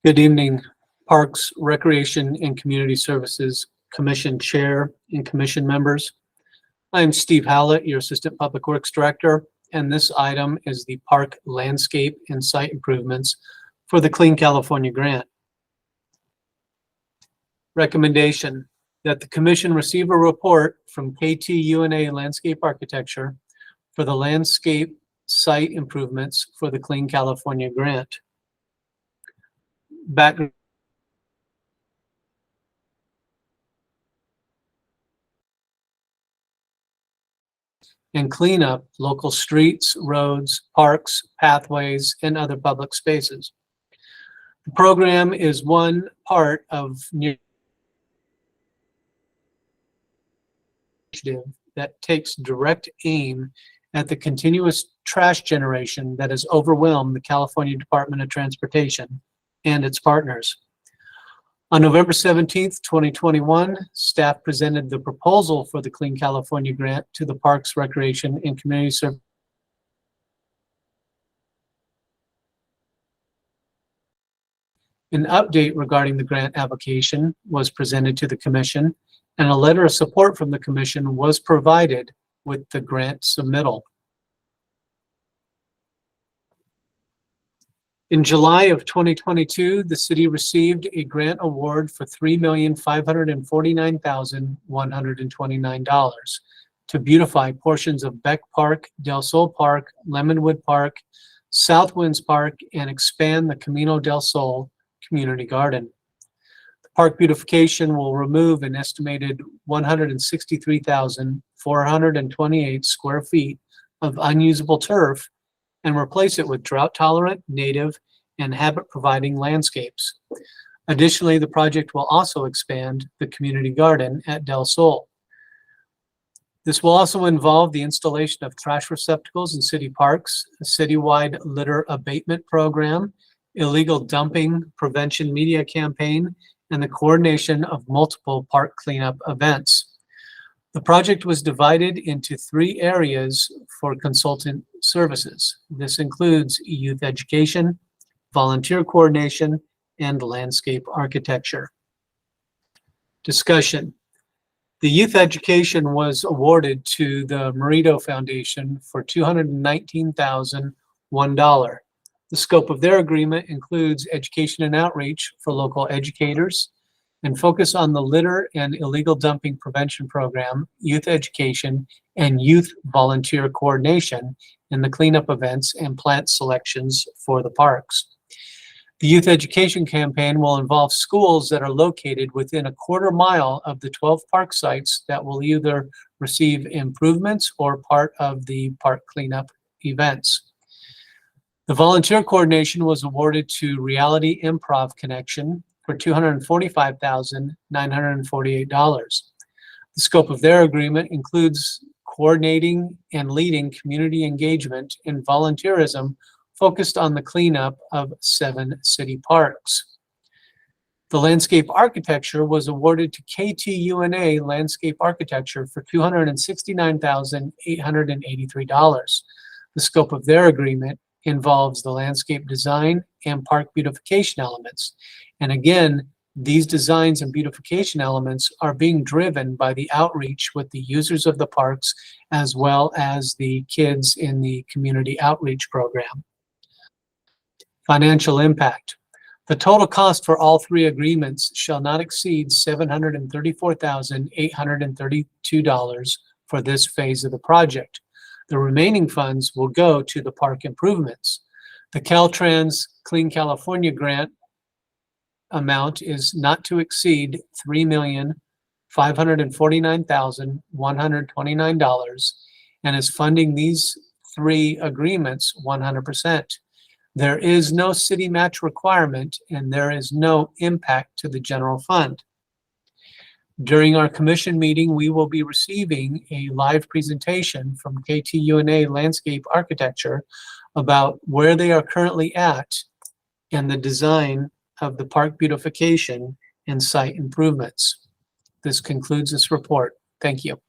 Good evening, Parks, Recreation, and Community Services Commission Chair and Commission members. I'm Steve Howlett, your Assistant Public Works Director, and this item is the Park Landscape and Site Improvements for the Clean California Grant. Recommendation that the Commission receive a report from KTUA Landscape Architecture for the landscape site improvements for the Clean California Grant. Background and clean up local streets, roads, parks, pathways, and other public spaces. The program is one part of initiative that takes direct aim at the continuous trash generation that has overwhelmed the California Department of Transportation and its partners. On November 17th, 2021, staff presented the proposal for the Clean California Grant to the Parks, Recreation, and Community Services. An update regarding the grant application was presented to the Commission, and a letter of support from the Commission was provided with the grant submittal. In July of 2022, the city received a grant award for $3,549,129 to beautify portions of Beck Park, Del Sol Park, Lemonwood Park, Southwinds Park, and expand the Camino del Sol Community Garden. The park beautification will remove an estimated 163,428 square feet of unusable turf and replace it with drought-tolerant, native, and habit-providing landscapes. Additionally, the project will also expand the community garden at Del Sol. This will also involve the installation of trash receptacles in city parks, a citywide litter abatement program, illegal dumping prevention media campaign, and the coordination of multiple park cleanup events. The project was divided into 3 areas for consultant services. This includes youth education, volunteer coordination, and landscape architecture. Discussion. The youth education was awarded to the Merito Foundation for $219,001. The scope of their agreement includes education and outreach for local educators, and focus on the litter and illegal dumping prevention program, youth education, and youth volunteer coordination in the cleanup events and plant selections for the parks. The youth education campaign will involve schools that are located within a quarter mile of the 12 park sites that will either receive improvements or part of the park cleanup events. The volunteer coordination was awarded to Reality Improv Connection for $245,948. The scope of their agreement includes coordinating and leading community engagement and volunteerism focused on the cleanup of 7 city parks. The landscape architecture was awarded to KTUA Landscape Architecture for $269,883. The scope of their agreement involves the landscape design and park beautification elements. And again, these designs and beautification elements are being driven by the outreach with the users of the parks, as well as the kids in the community outreach program. Financial impact. The total cost for all 3 agreements shall not exceed $734,832 for this phase of the project. The remaining funds will go to the park improvements. The Caltrans Clean California Grant amount is not to exceed $3,549,129 and is funding these 3 agreements 100%. There is no city match requirement and there is no impact to the general fund. During our commission meeting, we will be receiving a live presentation from KTUA Landscape Architecture about where they are currently at and the design of the park beautification and site improvements. This concludes this report. Thank you.